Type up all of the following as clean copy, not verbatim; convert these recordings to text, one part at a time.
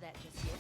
that just yet.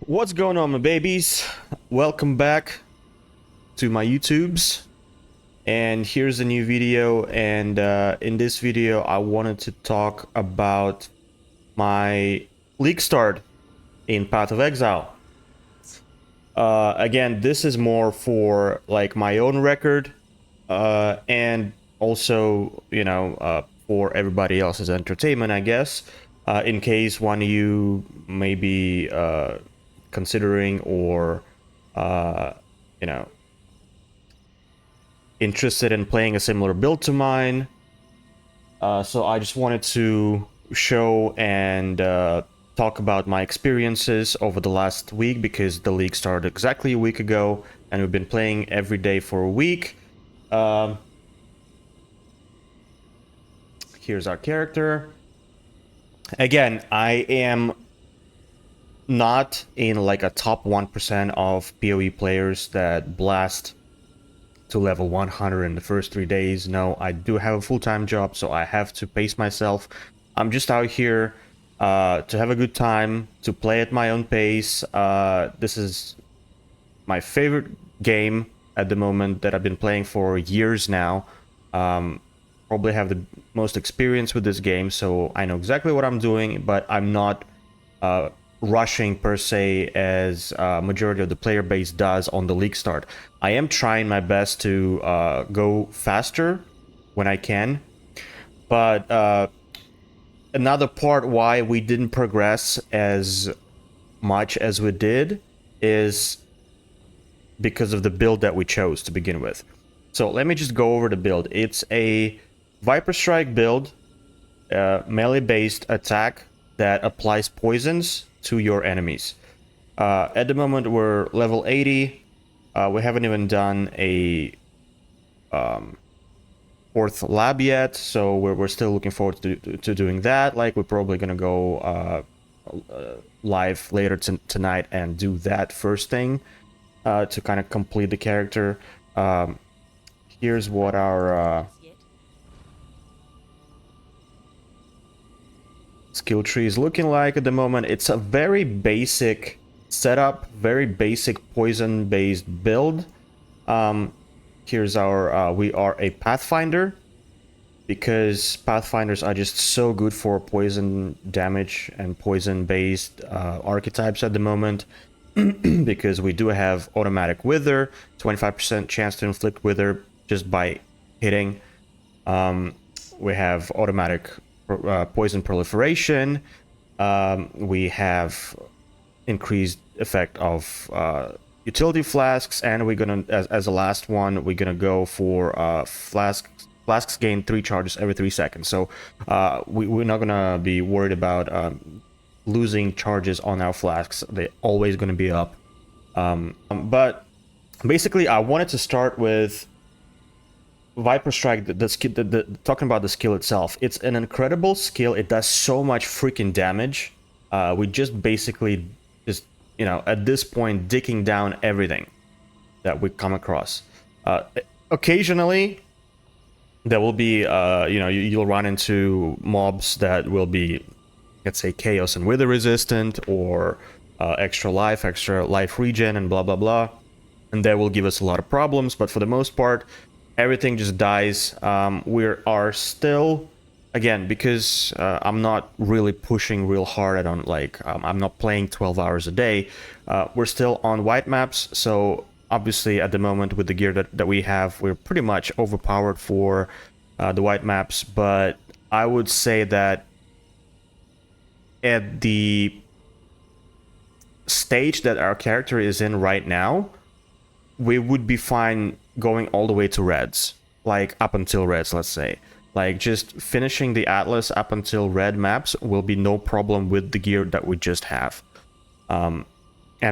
What's going on, my babies? Welcome back to my YouTubes, and here's a new video. And in this video I wanted to talk about my league start in Path of Exile. Again, this is more for like my own record, and also, you know, for everybody else's entertainment, I guess, in case one of you maybe considering or you know, interested in playing a similar build to mine. So I just wanted to show and talk about my experiences over the last week, because the league started exactly a week ago and we've been playing every day for a week. Here's our character. Again, I am not in like a top 1% of PoE players that blast to level 100 in the first 3 days. No, I do have a full-time job, so I have to pace myself. I'm just out here to have a good time, to play at my own pace. This is my favorite game at the moment that I've been playing for years now. Probably have the most experience with this game, so I know exactly what I'm doing, but I'm not rushing per se as majority of the player base does on the league start. I am trying my best to go faster when I can, but another part why we didn't progress as much as we did is because of the build that we chose to begin with. So let me just go over the build. It's a Viper Strike build, melee based attack that applies poisons to your enemies. At the moment we're level 80. We haven't even done a fourth lab yet, so we're still looking forward to doing that. Like, we're probably gonna go live later tonight and do that first thing to kind of complete the character. Here's what our skill tree is looking like at the moment. It's a very basic setup, very basic poison based build. Here's our we are a Pathfinder. because Pathfinders are just so good for poison damage and poison-based archetypes at the moment. Because we do have automatic wither, 25% chance to inflict wither just by hitting. We have automatic poison proliferation. We have increased effect of utility flasks, and we're gonna, as a last one, we're gonna go for flasks gain 3 charges every 3 seconds. So we're not gonna be worried about losing charges on our flasks. They're always gonna be up. But basically, I wanted to start with Viper Strike, the skill, talking about the skill itself. It's an incredible skill. It does so much freaking damage. We just basically just, you know, at this point, dicking down everything that we come across. Occasionally, there will be, you know, you'll run into mobs that will be, let's say, chaos and wither resistant, or extra life regen, and blah blah blah, and that will give us a lot of problems. But for the most part, everything just dies. We are still, again, because I'm not really pushing real hard. I don't like, I'm not playing 12 hours a day. We're still on white maps, so obviously at the moment with the gear that we have, we're pretty much overpowered for the white maps. But I would say that at the stage that our character is in right now, we would be fine going all the way to reds, like up until reds, let's say. Like just finishing the Atlas up until red maps will be no problem with the gear that we just have. And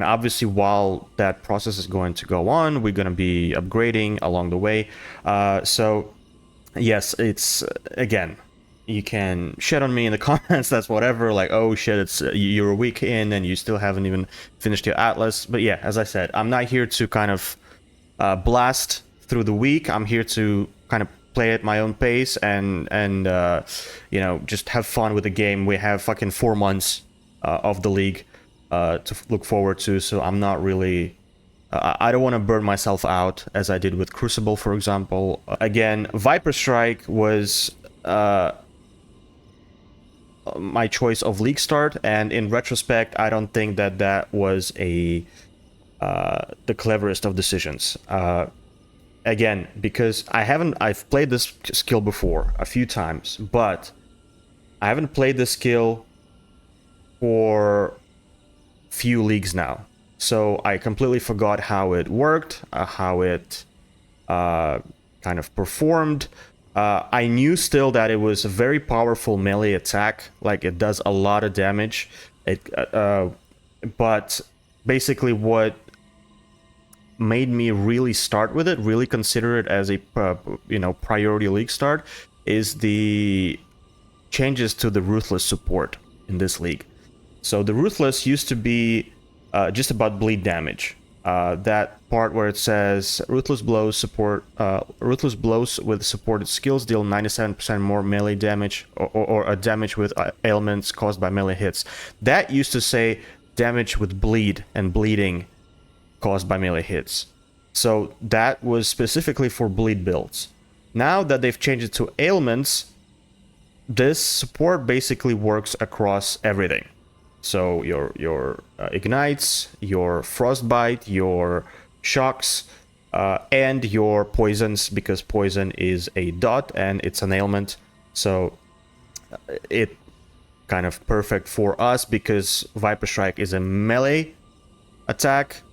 obviously, while that process is going to go on, we're going to be upgrading along the way. So yes, it's, again, you can shit on me in the comments, that's whatever, like, oh shit, it's you're a week in and you still haven't even finished your Atlas. But yeah, as I said, I'm not here to kind of blast through the week. I'm here to kind of play at my own pace and you know, just have fun with the game. We have fucking 4 months of the league to look forward to, so I'm not really I don't want to burn myself out as I did with Crucible, for example. Again, Viper Strike was my choice of league start, and in retrospect, I don't think that that was the cleverest of decisions. Again, because I've played this skill before a few times, but I haven't played this skill for few leagues now. So I completely forgot how it worked, how it kind of performed. I knew still that it was a very powerful melee attack, like it does a lot of damage. But basically what made me really start with it, really consider it as a you know, priority league start, is the changes to the Ruthless support in this league. So the Ruthless used to be just about bleed damage. That part where it says Ruthless blows with supported skills deal 97% more melee damage, or a damage with ailments caused by melee hits. That used to say damage with bleed and bleeding caused by melee hits. So that was specifically for bleed builds. Now that they've changed it to ailments, this support basically works across everything. So your ignites, your frostbite, your shocks, and your poisons, because poison is a dot and it's an ailment. So it kind of perfect for us because Viper Strike is a melee attack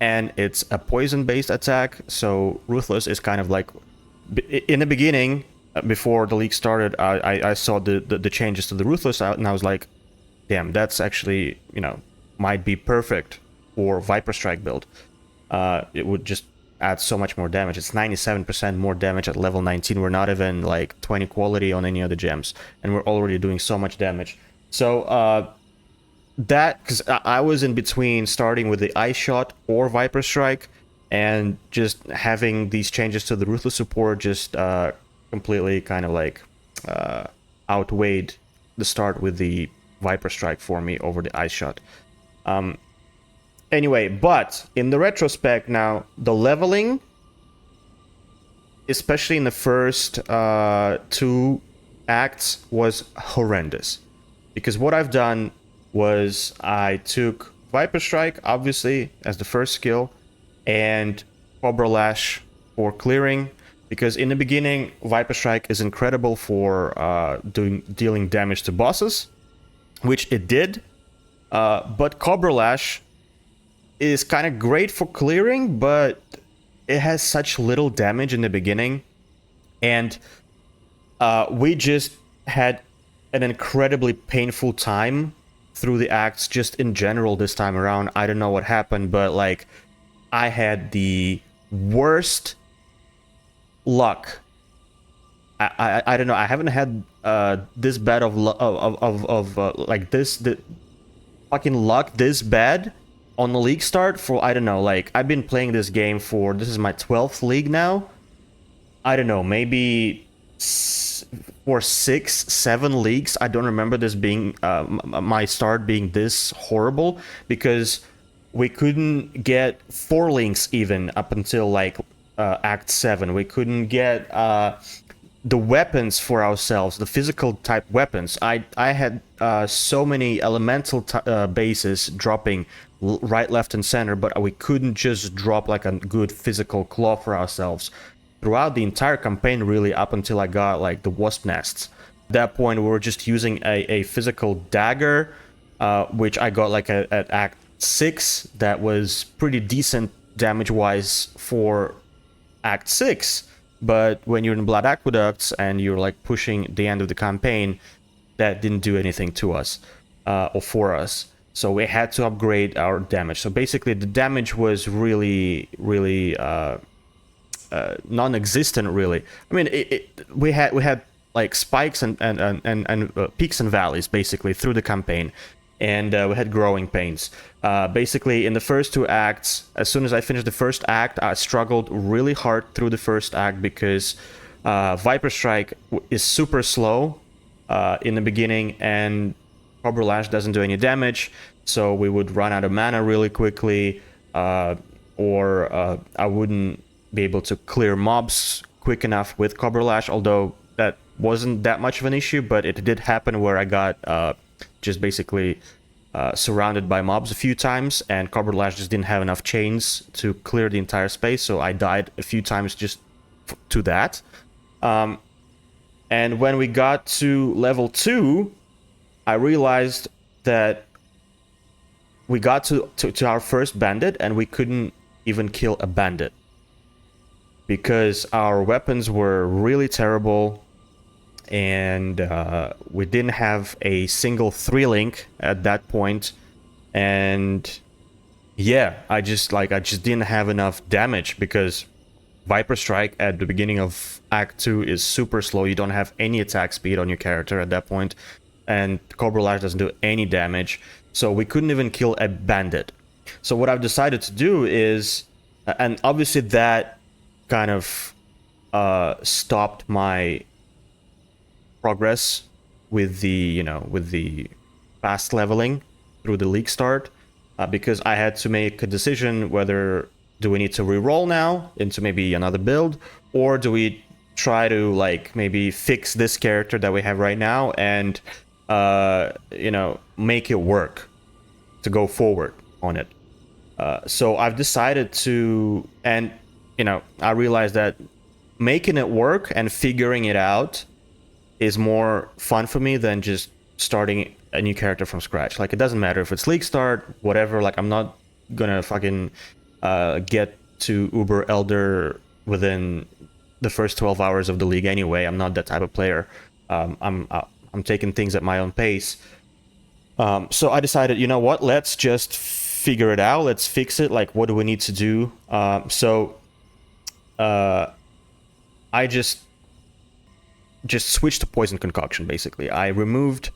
and it's a poison based attack. So Ruthless is kind of like, in the beginning, before the league started, I saw the changes to the Ruthless out, and I was like, damn, that's actually, you know, might be perfect for Viper Strike build. It would just add so much more damage. It's 97% more damage at level 19. We're not even like 20 quality on any other gems, and we're already doing so much damage. So that, because I was in between starting with the Ice Shot or Viper Strike, and just having these changes to the Ruthless support just completely kind of like outweighed the start with the Viper Strike for me over the Ice Shot. Anyway, but in the retrospect now, the leveling especially in the first 2 acts, was horrendous. Because what I've done was I took Viper Strike, obviously, as the first skill, and Cobra Lash for clearing. Because in the beginning, Viper Strike is incredible for dealing damage to bosses, which it did. But Cobra Lash is kind of great for clearing, but it has such little damage in the beginning. And we just had an incredibly painful time through the acts just in general this time around. I don't know what happened, but like I had the worst luck. I don't know. I haven't had this bad of like the fucking luck this bad on the league start for, I don't know, like I've been playing this game for, this is my 12th league now. I don't know, maybe for 6-7 leagues. I don't remember this being my start being this horrible, because we couldn't get 4 links even up until like Act 7. We couldn't get the weapons for ourselves, the physical type weapons. I had so many elemental bases dropping right, left, and center, but we couldn't just drop like a good physical claw for ourselves throughout the entire campaign, really, up until I got like the wasp nests. At that point, we were just using a physical dagger, which I got like at Act 6, that was pretty decent damage-wise for Act 6. But when you're in Blood Aqueducts and you're like pushing the end of the campaign, that didn't do anything to us or for us. So we had to upgrade our damage. So basically the damage was really non-existent, really. I mean, we had like spikes and peaks and valleys basically through the campaign. And we had growing pains. Basically, in the first 2 acts, as soon as I finished the first act, I struggled really hard through the first act because Viper Strike is super slow in the beginning, and Cobra Lash doesn't do any damage, so we would run out of mana really quickly, or I wouldn't be able to clear mobs quick enough with Cobra Lash, although that wasn't that much of an issue, but it did happen where I got just basically surrounded by mobs a few times, and Cobra Lash just didn't have enough chains to clear the entire space, so I died a few times just to that. And when we got to level 2, I realized that we got to our first bandit, and we couldn't even kill a bandit because our weapons were really terrible. And we didn't have a single 3-link at that point, and yeah, I just didn't have enough damage because Viper Strike at the beginning of Act 2 is super slow. You don't have any attack speed on your character at that point, and Cobra Lash doesn't do any damage, so we couldn't even kill a bandit. So what I've decided to do is, and obviously that kind of stopped my progress with the fast leveling through the league start, because I had to make a decision whether do we need to reroll now into maybe another build, or do we try to like maybe fix this character that we have right now and make it work to go forward on it. So I've decided to, and I realized that making it work and figuring it out is more fun for me than just starting a new character from scratch. Like, it doesn't matter if it's league start, whatever. Like, I'm not gonna fucking get to Uber Elder within the first 12 hours of the league anyway. I'm not that type of player. I'm taking things at my own pace. So I decided, you know what? Let's just figure it out. Let's fix it. Like, what do we need to do? So I just switched to Poison Concoction, basically. I removed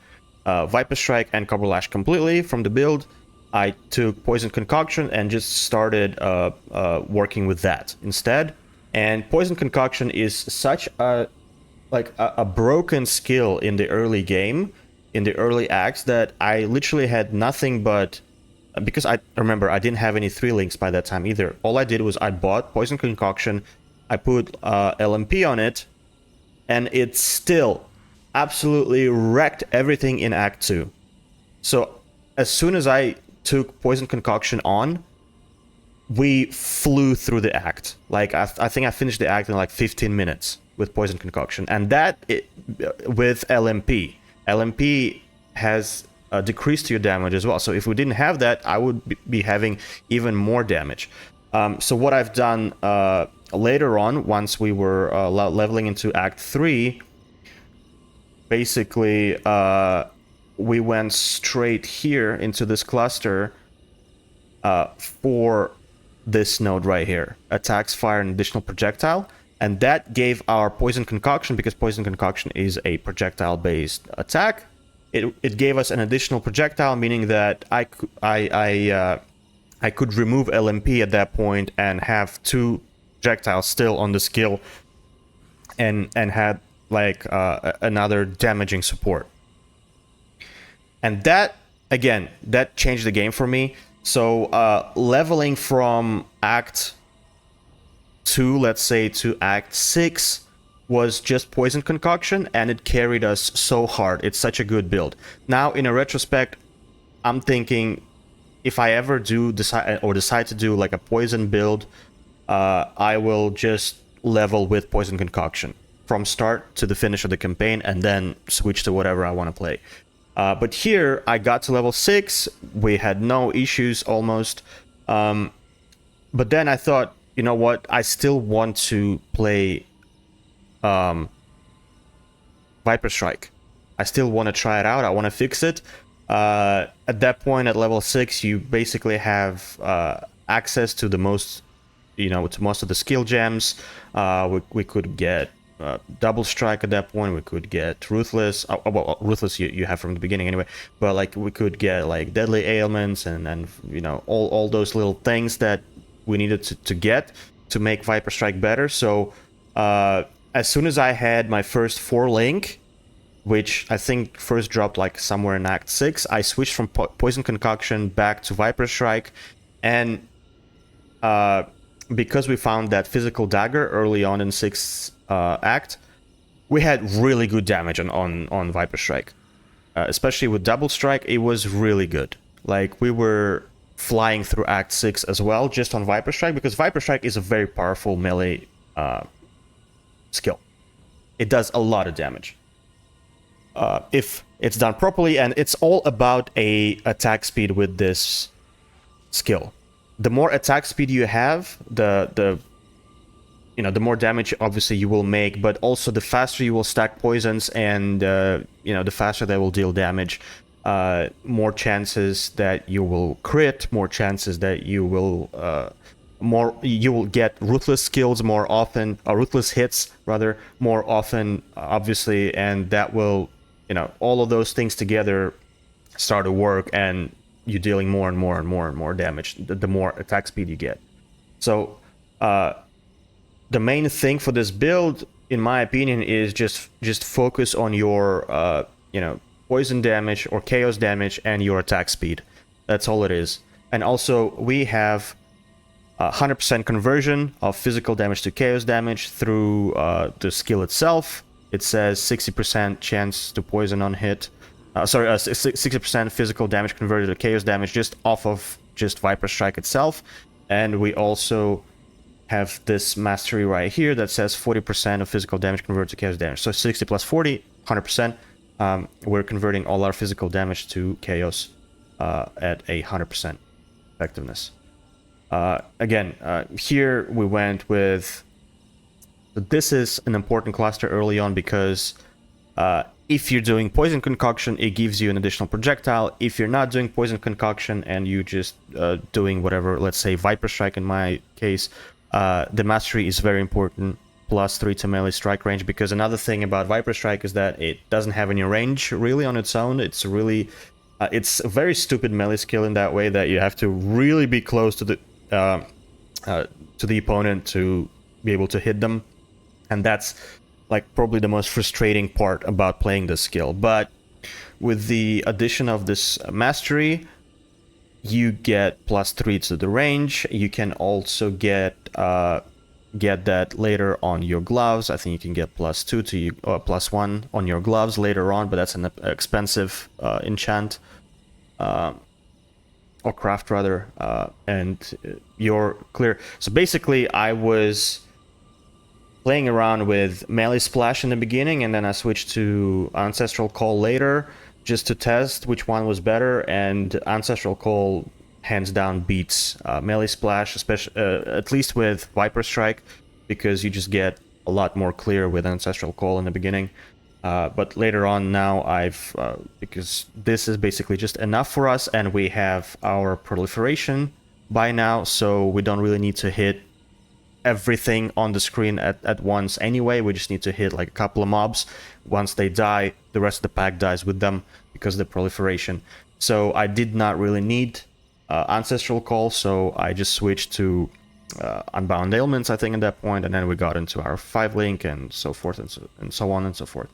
Viper Strike and Cobra Lash completely from the build. I took Poison Concoction and just started working with that instead. And Poison Concoction is such a broken skill in the early game, in the early acts, that I literally had nothing but, because I remember I didn't have any 3 links by that time either. All I did was I bought Poison Concoction, I put LMP on it, and it still absolutely wrecked everything in Act 2. So as soon as I took Poison Concoction on, we flew through the act. Like, I think I finished the act in like 15 minutes with Poison Concoction. And that, with LMP. LMP has decreased your damage as well. So if we didn't have that, I would be having even more damage. So what I've done later on, once we were leveling into Act 3, basically we went straight here into this cluster for this node right here. Attacks, fire, an additional projectile. And that gave our Poison Concoction, because Poison Concoction is a projectile-based attack, it gave us an additional projectile, meaning that I could remove LMP at that point and have 2 projectiles still on the skill, and had like another damaging support. And that, again, that changed the game for me. So leveling from Act 2, let's say, to Act 6 was just Poison Concoction, and it carried us so hard. It's such a good build. Now, in a retrospect, I'm thinking, if I ever decide to do like a poison build, I will just level with Poison Concoction from start to the finish of the campaign, and then switch to whatever I want to play. But here, I got to level 6, we had no issues almost, but then I thought, you know what, I still want to play Viper Strike. I still want to try it out, I want to fix it. At that point, at level 6, you basically have access to the most, to most of the skill gems. We could get double strike at that point, we could get ruthless, well, ruthless you have from the beginning anyway, but like we could get like deadly ailments and all those little things that we needed to get to make Viper Strike better. So as soon as I had my first 4 link, which I think first dropped like somewhere in Act 6, I switched from Poison Concoction back to Viper Strike, and because we found that physical dagger early on in 6th act, we had really good damage on Viper Strike. Especially with double strike, it was really good. Like, we were flying through Act 6 as well, just on Viper Strike, because Viper Strike is a very powerful melee skill. It does a lot of damage if it's done properly, and it's all about a attack speed with this skill. The more attack speed you have, the more damage obviously you will make, but also the faster you will stack poisons, and the faster they will deal damage. More chances that you will crit, more chances that you will get ruthless skills more often, or ruthless hits rather, more often, obviously, and that will, all of those things together start to work, and you're dealing more and more and more and more damage the more attack speed you get. So the main thing for this build, in my opinion, is just focus on your poison damage or chaos damage and your attack speed. That's all it is. And also, we have 100% conversion of physical damage to chaos damage through the skill itself. It says 60% chance to poison on hit. 60% physical damage converted to chaos damage just off of just Viper Strike itself. And we also have this mastery right here that says 40% of physical damage converted to chaos damage. So 60 plus 40, 100%. We're converting all our physical damage to chaos at a 100% effectiveness. Again, here we went with... This is an important cluster early on, because if you're doing Poison Concoction, it gives you an additional projectile. If you're not doing Poison Concoction and you just doing whatever, let's say Viper Strike in my case, the mastery is very important, +3 to melee strike range, because another thing about Viper Strike is that it doesn't have any range really on its own. It's really... it's a very stupid melee skill in that way, that you have to really be close to the opponent to be able to hit them. And that's like probably the most frustrating part about playing this skill. But with the addition of this mastery, you get +3 to the range. You can also get get that later on your gloves. I think you can get +2 to you, or +1 on your gloves later on, but that's an expensive enchant. Or craft rather, and you're clear. So basically I was playing around with melee splash in the beginning, and then I switched to ancestral call later just to test which one was better, and ancestral call hands down beats melee splash, especially at least with Viper Strike, because you just get a lot more clear with ancestral call in the beginning. But later on now I've, because this is basically just enough for us, and we have our proliferation by now, so we don't really need to hit everything on the screen at once anyway. We just need to hit like a couple of mobs. Once they die, the rest of the pack dies with them because of the proliferation. So I did not really need Ancestral Call, so I just switched to Unbound Ailments, I think, at that point, and then we got into our 5-link and so forth and so on and so forth.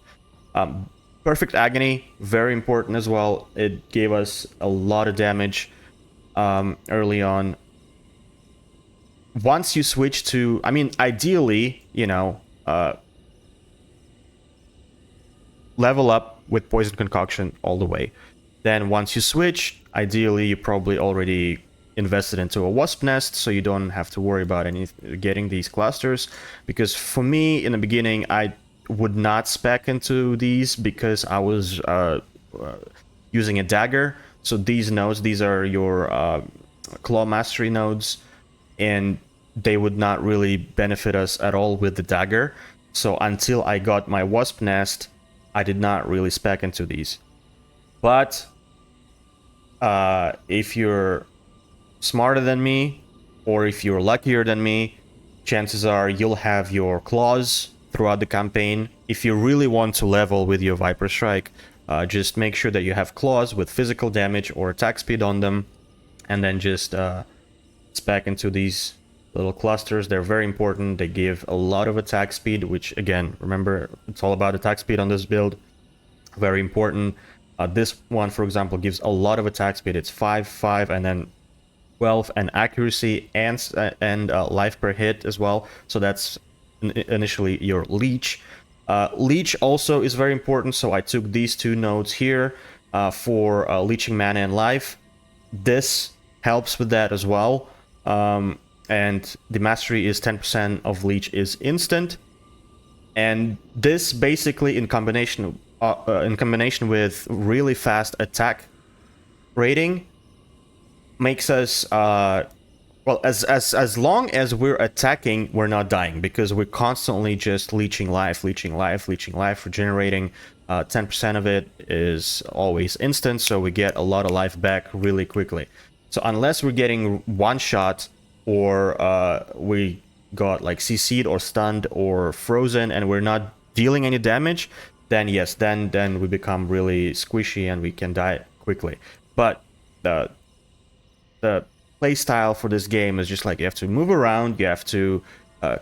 Perfect Agony, very important as well. It gave us a lot of damage early on. Once you switch to, I mean, ideally, you know, level up with Poison Concoction all the way. Then once you switch, ideally, you probably already invested into a Wasp Nest, so you don't have to worry about getting these clusters. Because for me, in the beginning, I would not spec into these because I was using a dagger. So these nodes, these are your Claw Mastery nodes, and they would not really benefit us at all with the dagger. So until I got my Wasp Nest, I did not really spec into these. But if you're smarter than me, or if you're luckier than me, chances are you'll have your claws throughout the campaign. If you really want to level with your Viper Strike, just make sure that you have claws with physical damage or attack speed on them, and then just spec into these little clusters. They're very important. They give a lot of attack speed, which again, remember, it's all about attack speed on this build. Very important. This one, for example, gives a lot of attack speed. It's 5, and then 12, and accuracy and life per hit as well. So that's initially your leech. Leech also is very important, so I took these two nodes here for leeching mana and life. This helps with that as well. And the mastery is 10% of leech is instant. And this basically in combination with really fast attack rating makes us well, as long as we're attacking, we're not dying, because we're constantly just leeching life, regenerating. 10% of it is always instant, so we get a lot of life back really quickly. So unless we're getting one shot, or we got like CC'd or stunned or frozen and we're not dealing any damage, then yes, then we become really squishy and we can die quickly. But the playstyle for this game is just like you have to move around, you have to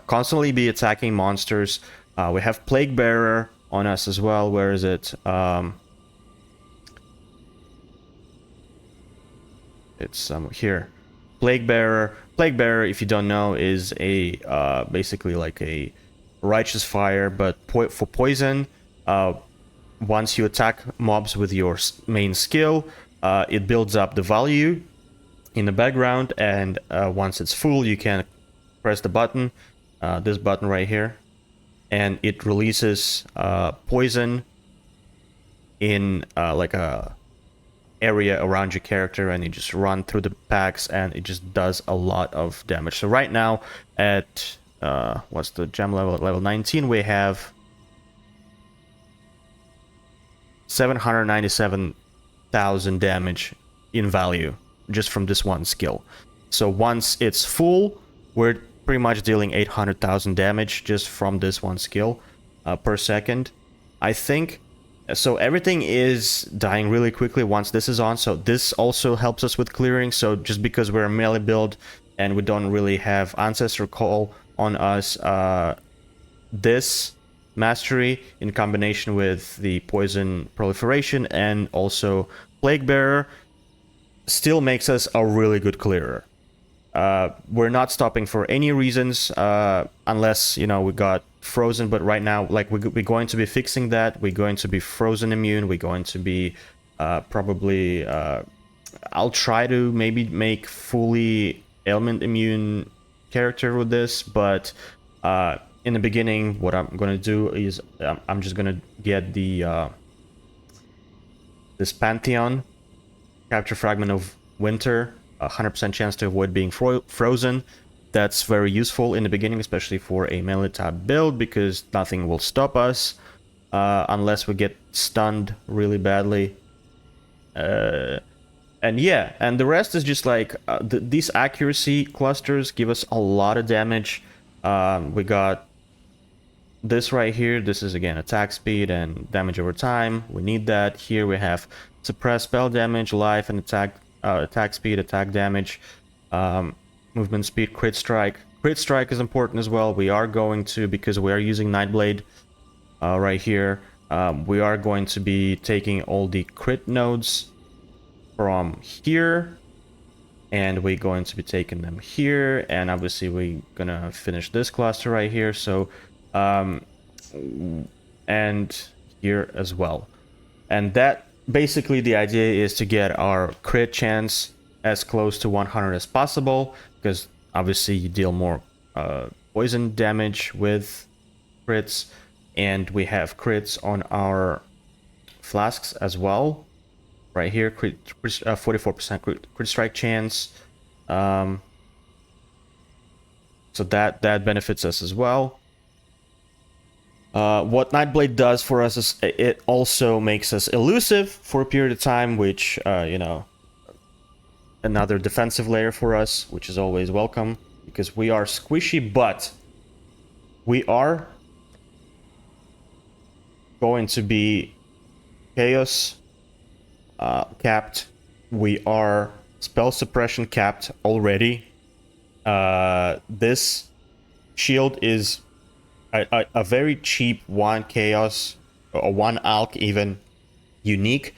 constantly be attacking monsters. We have Plague Bearer on us as well. Where is it? It's here. Plague Bearer. Plague Bearer, if you don't know, is a basically like a righteous fire, but for poison. Once you attack mobs with your main skill, it builds up the value in the background, and once it's full, you can press the button, this button right here, and it releases poison in like a area around your character, and you just run through the packs, and it just does a lot of damage. So right now at what's the gem level? At level 19, we have 797,000 damage in value just from this one skill. So once it's full, we're pretty much dealing 800,000 damage just from this one skill per second, I think. So everything is dying really quickly once this is on. So this also helps us with clearing. So just because we're a melee build and we don't really have Ancestor Call on us, this mastery in combination with the poison proliferation and also Plague Bearer still makes us a really good clearer. We're not stopping for any reasons, unless, you know, we got frozen. But right now, like, we're going to be fixing that. We're going to be frozen immune. We're going to be probably... I'll try to maybe make fully ailment immune character with this, but in the beginning, what I'm going to do is I'm just going to get the this Pantheon capture fragment of winter, 100% chance to avoid being frozen. That's very useful in the beginning, especially for a melee type build, because nothing will stop us unless we get stunned really badly. And yeah, and the rest is just like these accuracy clusters give us a lot of damage. We got this right here. This is again attack speed and damage over time. We need that. Here we have suppress spell damage, life, and attack speed, attack damage, movement speed, crit strike. Crit strike is important as well. We are going to, because we are using Nightblade right here, we are going to be taking all the crit nodes from here, and we're going to be taking them here, and obviously we're gonna finish this cluster right here. So and here as well. And that basically, the idea is to get our crit chance as close to 100 as possible, because obviously you deal more poison damage with crits, and we have crits on our flasks as well. Right here, 44% crit strike chance. So that benefits us as well. What Nightblade does for us is it also makes us elusive for a period of time, which, you know, another defensive layer for us, which is always welcome, because we are squishy, but we are going to be chaos capped. We are spell suppression capped already. This shield is a very cheap 1 chaos or 1 alch even, unique.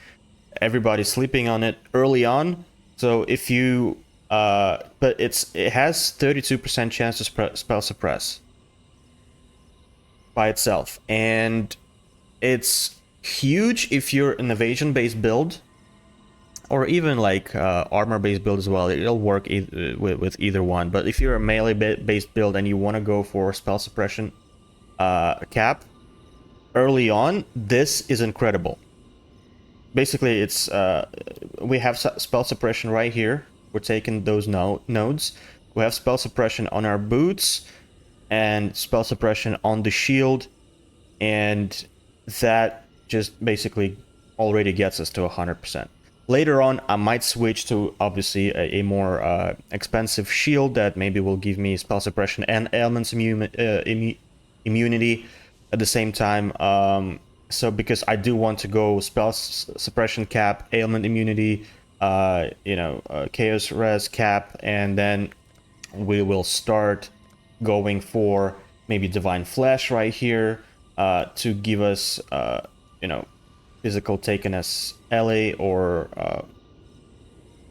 Everybody's sleeping on it early on. So if you but it has 32% chance to spell suppress by itself, and it's huge if you're an evasion based build, or even like armor-based build as well. It'll work with either one. But if you're a melee-based build and you want to go for spell suppression cap early on, this is incredible. Basically, it's we have spell suppression right here. We're taking those nodes. We have spell suppression on our boots and spell suppression on the shield, and that just basically already gets us to 100%. Later on, I might switch to obviously a more expensive shield that maybe will give me spell suppression and ailments immunity at the same time. So because I do want to go spell suppression cap, ailment immunity, you know, chaos res cap, and then we will start going for maybe divine flesh right here to give us, you know, physical taken as LA, or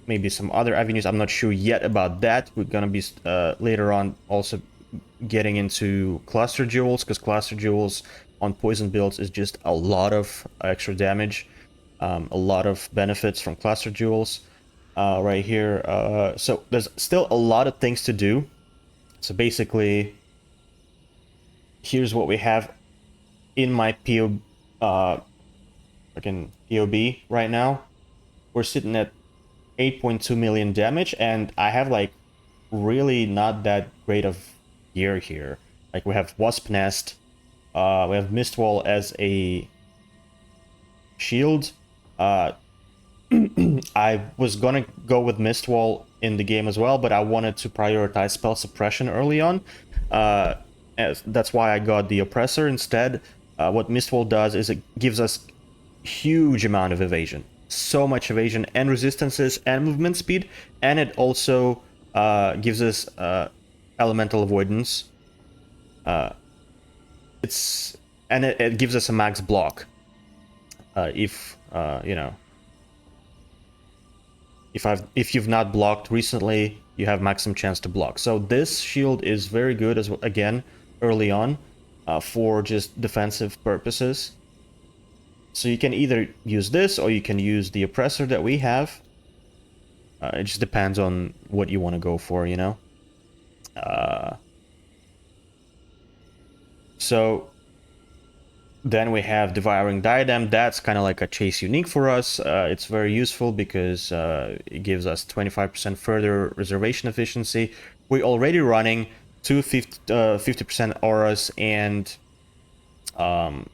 maybe some other avenues. I'm not sure yet about that. We're gonna be later on also getting into cluster jewels, because cluster jewels on poison builds is just a lot of extra damage, a lot of benefits from cluster jewels right here. So there's still a lot of things to do. So basically, here's what we have in my POB right now. We're sitting at 8.2 million damage, and I have like really not that great of gear here. Like we have Wasp Nest, we have Mistwall as a shield. I was gonna go with Mistwall in the game as well, but I wanted to prioritize spell suppression early on. That's why I got the Oppressor instead. What Mistwall does is it gives us huge amount of evasion, so much evasion and resistances and movement speed, and it also gives us elemental avoidance. It gives us a max block. If you know, if you've not blocked recently, you have maximum chance to block. So this shield is very good as well, again, early on, for just defensive purposes. So you can either use this or you can use the oppressor that we have. It just depends on what you want to go for, you know? So then we have Devouring Diadem. That's kind of like a chase unique for us. It's very useful because it gives us 25% further reservation efficiency. We're already running 50% auras and an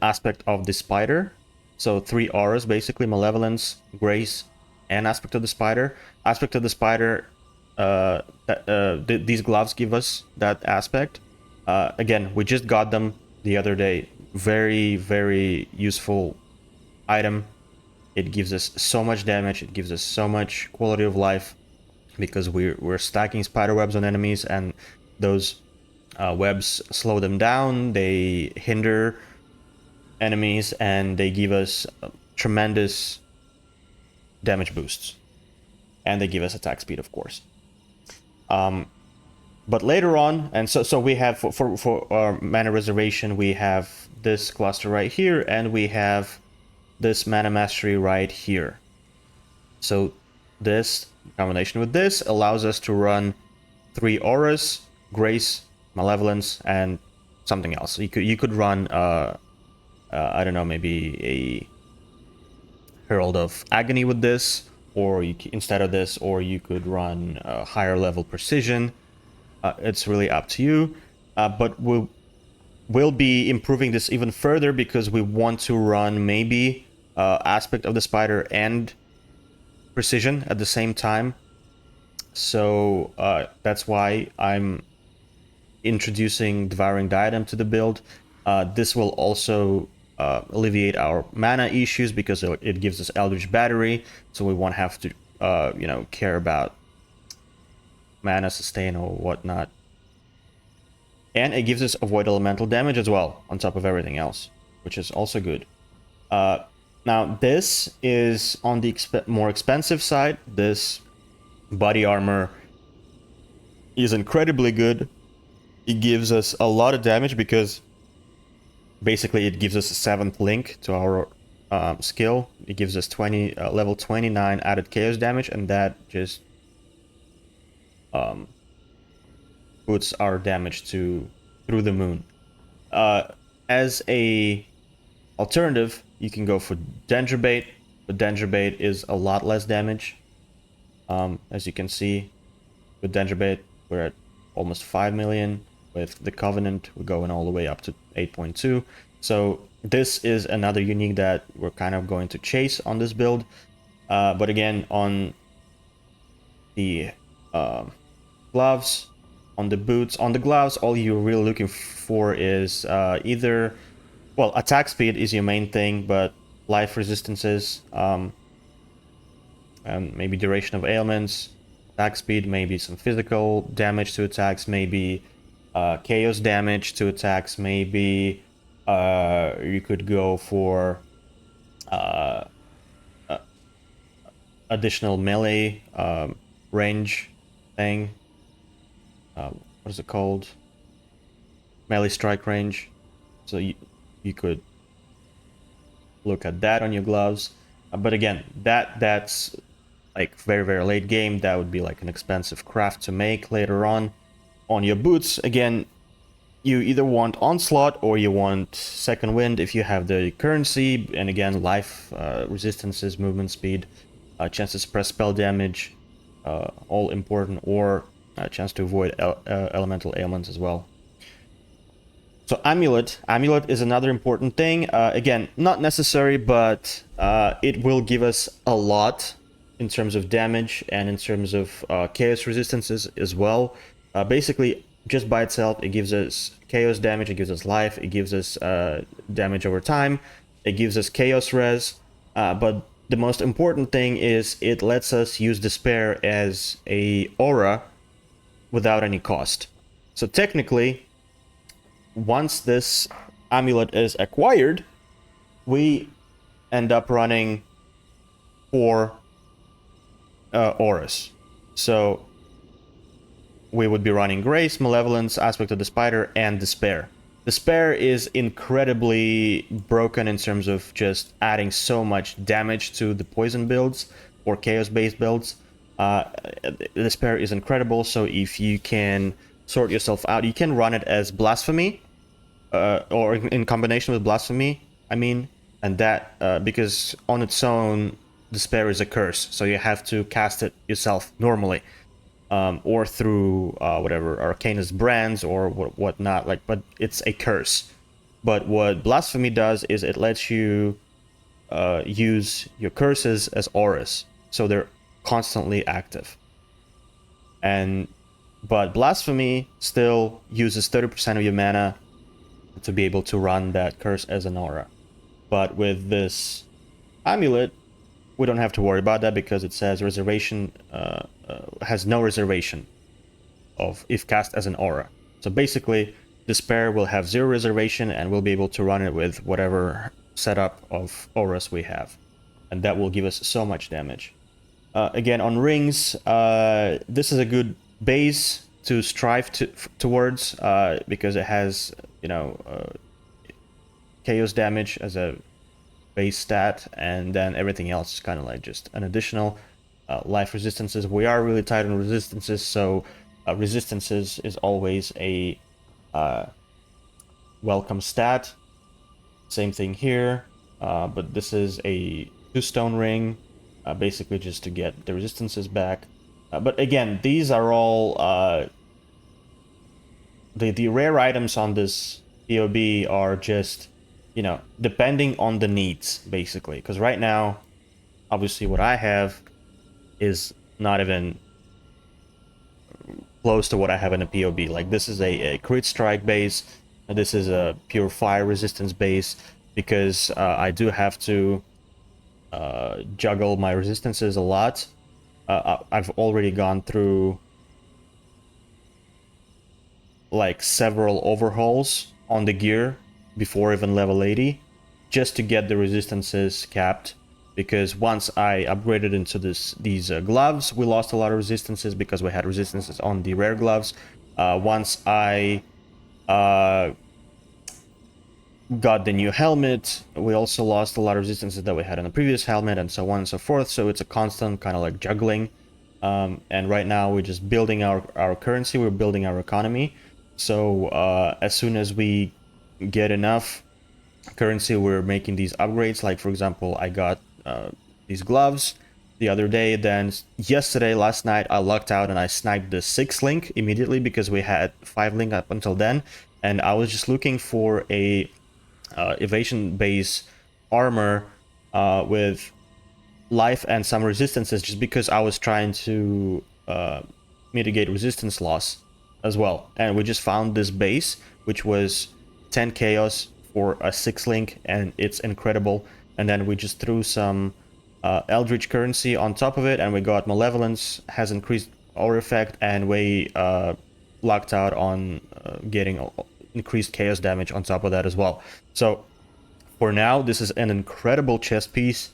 aspect of the spider. So 3 auras, basically: Malevolence, Grace, and Aspect of the Spider. Aspect of the Spider, these gloves give us that aspect. Again, we just got them the other day. Very, very useful item. It gives us so much damage. It gives us so much quality of life because we're stacking spider webs on enemies, and those webs slow them down. They hinder enemies, and they give us tremendous damage boosts, and they give us attack speed, of course. But later on, and so we have for our mana reservation, we have this cluster right here, and we have this mana mastery right here. So this combination with this allows us to run 3 auras, Grace, Malevolence, and something else. You could run I don't know, maybe a Herald of Agony with this, or instead of this, or you could run a higher level Precision. It's really up to you, but we'll be improving this even further because we want to run maybe Aspect of the Spider and Precision at the same time. So that's why I'm introducing Devouring Diadem to the build. This will also alleviate our mana issues because it gives us Eldritch Battery, so we won't have to care about mana sustain or whatnot. And it gives us avoid elemental damage as well, on top of everything else, which is also good. Now this is on the more expensive side. This body armor is incredibly good. It gives us a lot of damage because basically it gives us a 7th link to our skill. It gives us level 29 added chaos damage, and that just puts our damage through the moon. As a alternative, you can go for Dendrobate, but Dendrobate is a lot less damage. As you can see, with Dendrobate, we're at almost 5 million. With the Covenant, we're going all the way up to 8.2. So this is another unique that we're kind of going to chase on this build. But again, on the gloves, on the boots, on the gloves, all you're really looking for is either, well, attack speed is your main thing, but life resistances, and maybe duration of ailments, attack speed, maybe some physical damage to attacks, maybe chaos damage to attacks, maybe you could go for additional melee range thing. What is it called? Melee strike range. So you could look at that on your gloves. But again, that's like very, very late game. That would be like an expensive craft to make later on. On your boots, again, you either want Onslaught or you want Second Wind if you have the currency. And again, life, resistances, movement speed, chance to suppress spell damage, all important, or a chance to avoid elemental ailments as well. So Amulet is another important thing. Again, not necessary, but it will give us a lot in terms of damage and in terms of chaos resistances as well. Basically, just by itself, it gives us chaos damage, it gives us life, it gives us damage over time, it gives us chaos res, but the most important thing is it lets us use Despair as a aura without any cost. So technically, once this amulet is acquired, we end up running 4 auras. So we would be running Grace, Malevolence, Aspect of the Spider, and Despair. Despair is incredibly broken in terms of just adding so much damage to the poison builds or chaos-based builds. Despair is incredible, so if you can sort yourself out, you can run it as Blasphemy, or in combination with Blasphemy, I mean, and that, because on its own, Despair is a curse, so you have to cast it yourself normally. Or through whatever Arcanist brands or whatnot, like, but it's a curse. But what Blasphemy does is it lets you use your curses as auras, so they're constantly active. But Blasphemy still uses 30% of your mana to be able to run that curse as an aura. But with this amulet, we don't have to worry about that because it says reservation has no reservation of if cast as an aura. So basically, Despair will have 0 reservation and we'll be able to run it with whatever setup of auras we have. And that will give us so much damage. Again, on rings, this is a good base to strive towards because it has, you know, chaos damage as a base stat, and then everything else is kind of like just an additional life resistances. We are really tight on resistances, so resistances is always a welcome stat. Same thing here, but this is a 2-stone ring, basically just to get the resistances back. But again, these are all the rare items on this POB are just, you know, depending on the needs, basically. Because right now, obviously what I have is not even close to what I have in a POB. Like, this is a crit strike base, this is a pure fire resistance base, because I do have to juggle my resistances a lot. I've already gone through like several overhauls on the gear before even level 80 just to get the resistances capped, because once I upgraded into these gloves, we lost a lot of resistances because we had resistances on the rare gloves. Once I got the new helmet, we also lost a lot of resistances that we had on the previous helmet, and so on and so forth. So it's a constant kind of like juggling. And right now we're just building our currency, we're building our economy. So as soon as we get enough currency, we're making these upgrades. Like, for example, I got these gloves the other day, then yesterday, last night, I lucked out and I sniped the 6 link immediately because we had 5 link up until then, and I was just looking for a evasion base armor with life and some resistances, just because I was trying to mitigate resistance loss as well. And we just found this base, which was 10 chaos for a 6 link, and it's incredible. And then we just threw some eldritch currency on top of it, and we got malevolence, has increased aura effect, and we lucked out on getting increased chaos damage on top of that as well. So for now, this is an incredible chess piece.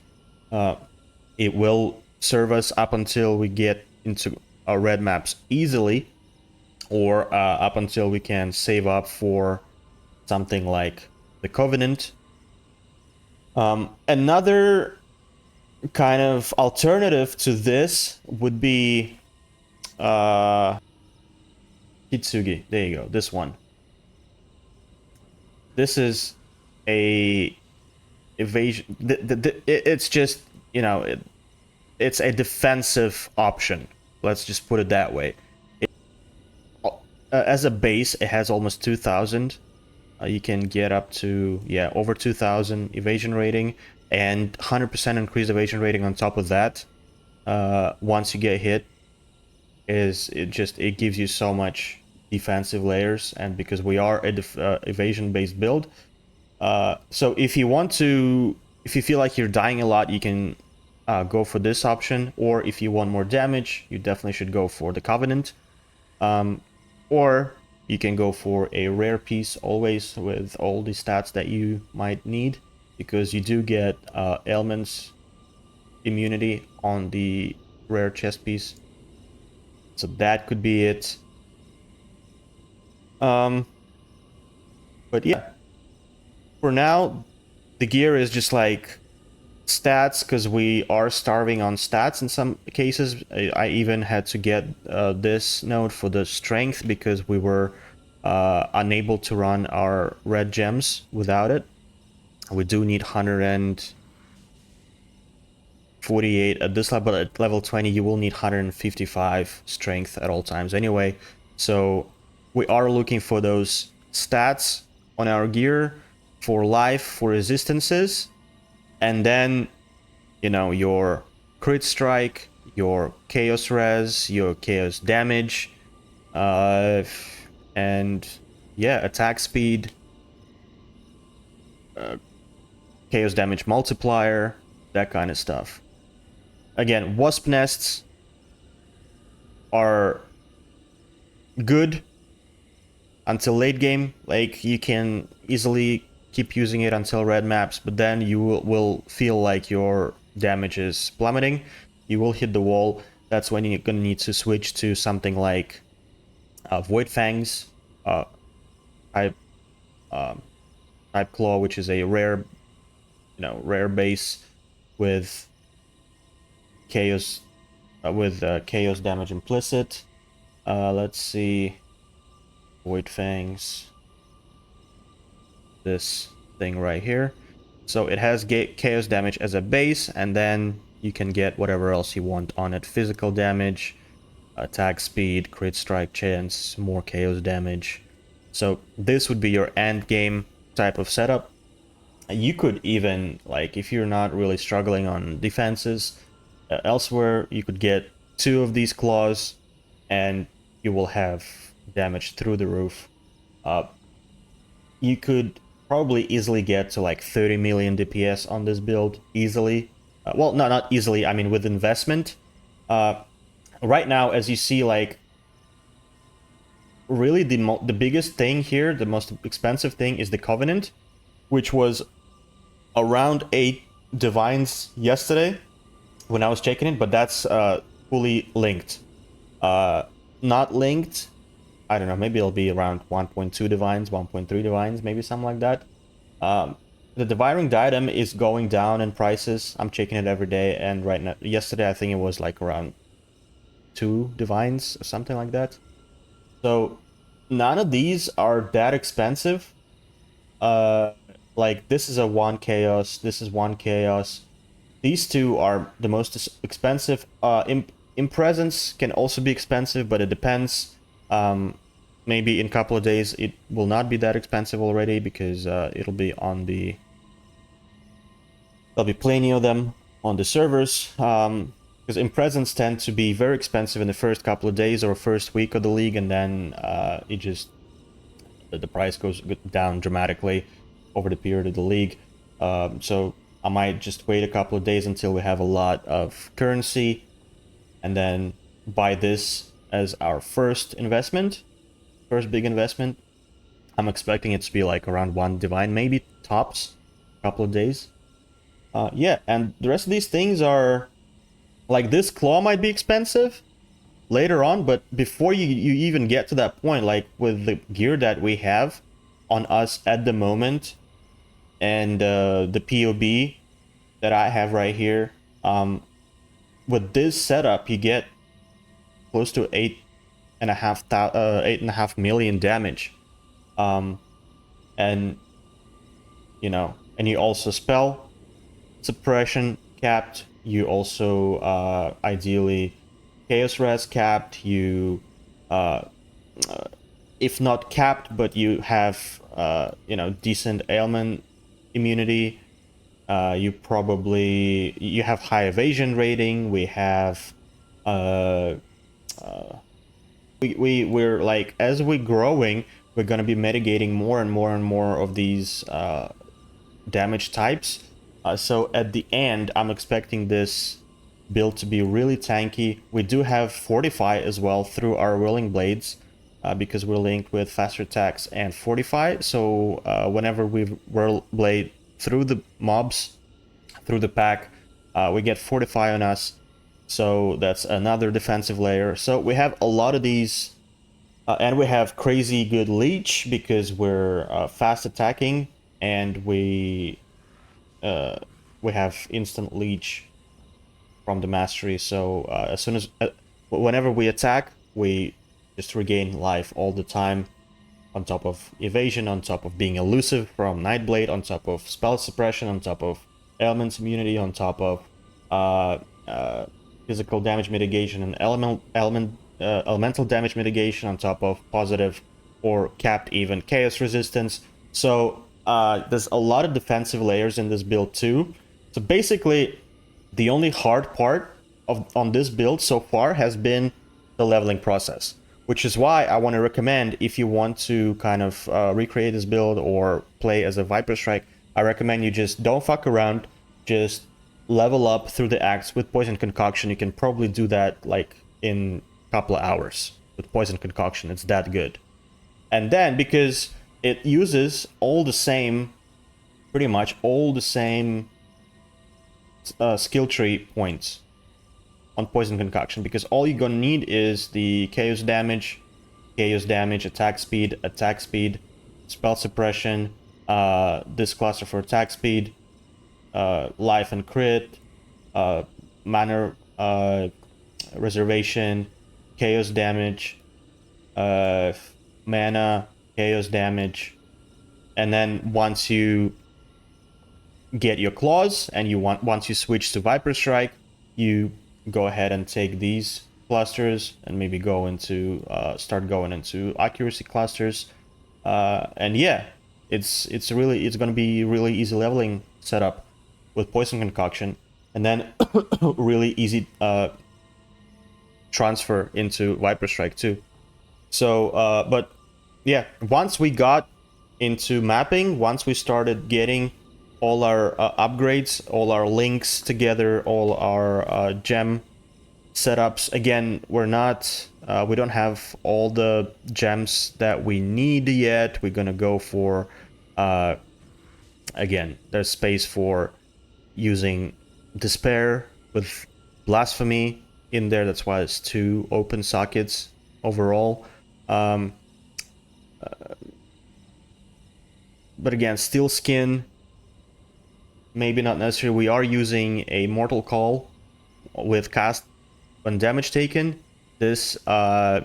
It will serve us up until we get into our red maps easily, or up until we can save up for something like the Covenant. Another kind of alternative to this would be Kitsugi. There you go, this one. This is a evasion. It's just, you know, it's a defensive option. Let's just put it that way. As a base, it has almost 2,000. You can get up to, yeah, over 2,000 evasion rating, and 100% increased evasion rating on top of that. Once you get hit, it gives you so much defensive layers, and because we are a evasion based build, so if you feel like you're dying a lot, you can go for this option, or if you want more damage, you definitely should go for the Covenant, or you can go for a rare piece always with all the stats that you might need, because you do get ailments immunity on the rare chest piece. So that could be it. But yeah, for now, the gear is just like stats, because we are starving on stats in some cases. I even had to get this node for the strength because we were unable to run our red gems without it. We do need 148 at this level, but at level 20 you will need 155 strength at all times anyway. So we are looking for those stats on our gear for life, for resistances, and then, you know, your crit strike, your chaos res, your chaos damage, and yeah, attack speed, chaos damage multiplier, that kind of stuff. Again, wasp nests are good until late game. Like, you can easily keep using it until red maps, but then you will feel like your damage is plummeting. You will hit the wall. That's when you're gonna need to switch to something like Void Fangs, type Claw, which is a rare, rare base with chaos chaos damage implicit. Let's see, Void Fangs, this thing right here. So it has chaos damage as a base, and then you can get whatever else you want on it. Physical damage, attack speed, crit strike chance, more chaos damage. So this would be your end game type of setup. You could even, like, if you're not really struggling on defenses elsewhere, you could get 2 of these claws and you will have damage through the roof. You could probably easily get to like 30 million DPS on this build easily. Well, no, not easily, I mean with investment. Right now, as you see, like, really the biggest thing here, the most expensive thing, is the Covenant, which was around 8 divines yesterday when I was checking it, but that's fully linked. Not linked, I don't know, maybe it'll be around 1.2 divines, 1.3 divines, maybe something like that. The Divining Diadem is going down in prices. I'm checking it every day, and right now, yesterday I think it was like around 2 divines or something like that. So none of these are that expensive. Like, this is a 1 chaos, this is 1 chaos. These 2 are the most expensive. Impresence can also be expensive, but it depends. Maybe in a couple of days it will not be that expensive already, because it'll be on the... There'll be plenty of them on the servers. Because Impresence tend to be very expensive in the first couple of days or first week of the league, and then it just... the price goes down dramatically over the period of the league. So I might just wait a couple of days until we have a lot of currency, and then buy this as our first investment, first big investment. I'm expecting it to be like around 1 divine, maybe tops, a couple of days. Yeah, and the rest of these things are... like, this claw might be expensive later on, but before you even get to that point, like with the gear that we have on us at the moment, and the POB that I have right here, with this setup you get close to 8.5 million damage, and you know, and you also spell suppression capped, you also ideally chaos res capped, you if not capped, but you have you know, decent ailment immunity. You have high evasion rating. We have we're like, as we're growing, we're gonna be mitigating more and more and more of these damage types. So at the end, I'm expecting this build to be really tanky. We do have Fortify as well through our Whirling Blades, because we're linked with faster attacks and Fortify. So whenever we Whirl Blade through the mobs, through the pack, we get Fortify on us. So that's another defensive layer. So we have a lot of these, and we have crazy good leech because we're fast attacking, and we have instant leech from the mastery. So as soon as whenever we attack, we just regain life all the time, on top of evasion, on top of being elusive from Nightblade, on top of spell suppression, on top of elements immunity, on top of uh, uh, physical damage mitigation and elemental damage mitigation, on top of positive or capped even chaos resistance. So there's a lot of defensive layers in this build too. So basically, the only hard part on this build so far has been the leveling process, which is why I want to recommend, if you want to kind of recreate this build or play as a Viper Strike, I recommend you just don't fuck around, just level up through the acts with Poison Concoction. You can probably do that like in a couple of hours with Poison Concoction. It's that good. And then, because it uses all the same, pretty much all the same skill tree points on Poison Concoction, because all you're gonna need is the chaos damage, attack speed, spell suppression, this cluster for attack speed, life and crit, mana reservation, chaos damage, mana, chaos damage, and then once you get your claws and once you switch to Viper Strike, you go ahead and take these clusters and maybe go into start going into accuracy clusters, and yeah, it's gonna be really easy leveling setup with Poison Concoction, and then really easy transfer into Viper Strike too. So but yeah, once we got into mapping, once we started getting all our upgrades, all our links together, all our gem setups. Again, we're not, we don't have all the gems that we need yet. We're gonna go for, again, there's space for using Despair with Blasphemy in there. That's why it's 2 open sockets overall. But again, Steel Skin, maybe not necessary. We are using a Mortal Call with cast when damage taken. This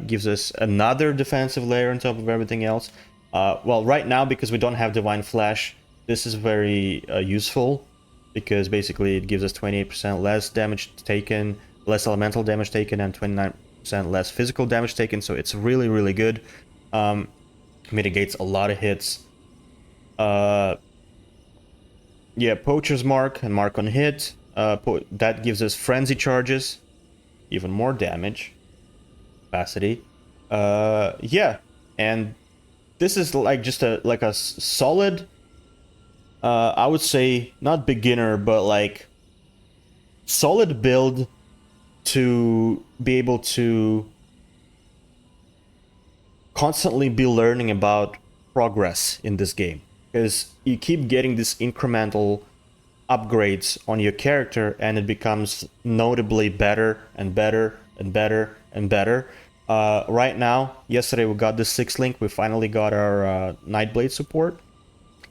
gives us another defensive layer on top of everything else. Well, right now, because we don't have Divine Flash, this is very useful, because basically it gives us 28% less damage taken, less elemental damage taken, and 29% less physical damage taken. So it's really, really good. Mitigates a lot of hits. Yeah, Poacher's Mark and Mark on Hit. That gives us Frenzy Charges, even more damage capacity. Yeah, and this is like just a solid, I would say not beginner, but like solid build to be able to constantly be learning about progress in this game, because you keep getting these incremental upgrades on your character and it becomes notably better and better and better and better. Right now, yesterday we got this 6th link. We finally got our Nightblade support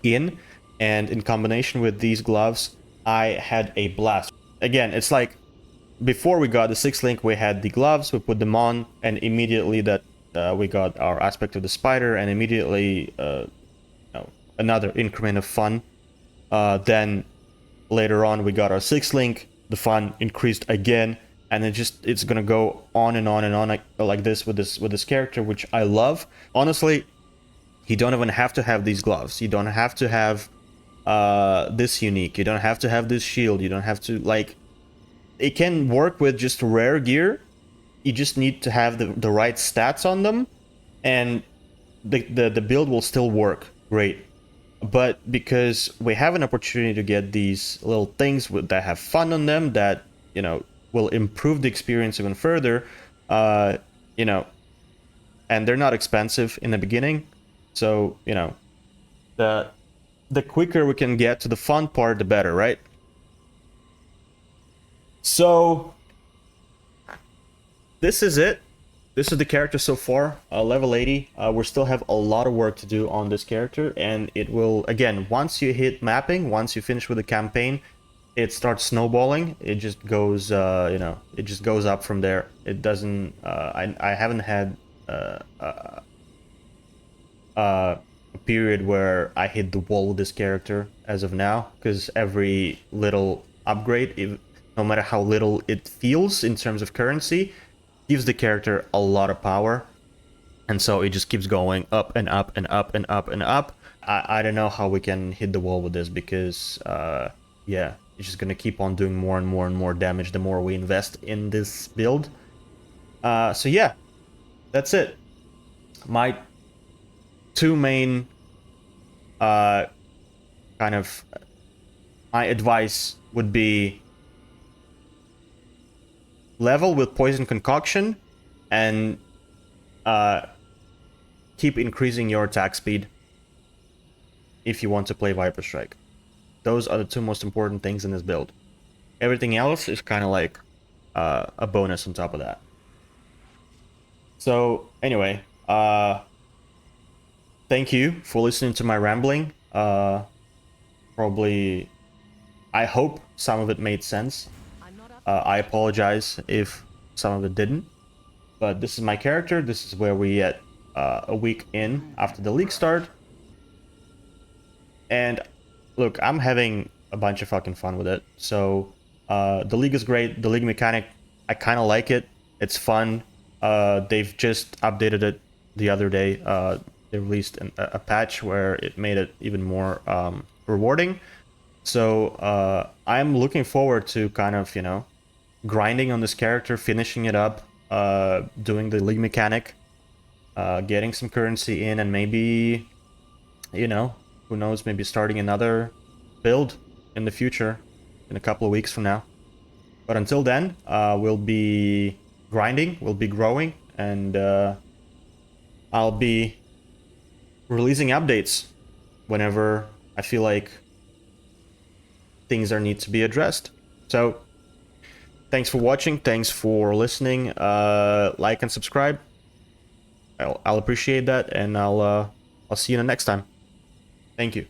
in, and in combination with these gloves, I had a blast. Again, it's like before we got the 6th link, we had the gloves, we put them on, and immediately that we got our aspect of the spider, and immediately another increment of fun. Then later on we got our 6th link, the fun increased again, and it's gonna go on and on and on like this with this character, which I love. Honestly, you don't even have to have these gloves, you don't have to have this unique, you don't have to have this shield, you don't have to, like, it can work with just rare gear. You just need to have the right stats on them, and the build will still work great. But because we have an opportunity to get these little things that have fun on them, that, you know, will improve the experience even further, you know, and they're not expensive in the beginning, so, you know, the quicker we can get to the fun part, the better, right? So this is it. This is the character so far, level 80. We still have a lot of work to do on this character, and it will, again, once you hit mapping, once you finish with the campaign, it starts snowballing. It just goes, you know, it just goes up from there. It doesn't, I haven't had a period where I hit the wall with this character as of now, because every little upgrade, no matter how little it feels in terms of currency, gives the character a lot of power, and so it just keeps going up and up and up and up and up. I don't know how we can hit the wall with this, because yeah, it's just gonna keep on doing more and more and more damage the more we invest in this build. So yeah, that's it. My two main kind of my advice would be level with poison concoction and keep increasing your attack speed if you want to play Viper Strike. Those are the two most important things in this build. Everything else is kind of like a bonus on top of that. So anyway, thank you for listening to my rambling. Probably, I hope some of it made sense. I apologize if some of it didn't, but this is my character. This is where we at a week in after the league start. And look, I'm having a bunch of fucking fun with it. So the league is great. The league mechanic, I kind of like it. It's fun. They've just updated it the other day. They released a patch where it made it even more rewarding. So I'm looking forward to kind of, you know, grinding on this character, finishing it up, doing the league mechanic, getting some currency in, and maybe, you know, who knows, maybe starting another build in the future, in a couple of weeks from now. But until then, we'll be grinding, we'll be growing, and I'll be releasing updates whenever I feel like things need to be addressed. So thanks for watching, thanks for listening. Like and subscribe. I'll appreciate that, and I'll see you the next time. Thank you.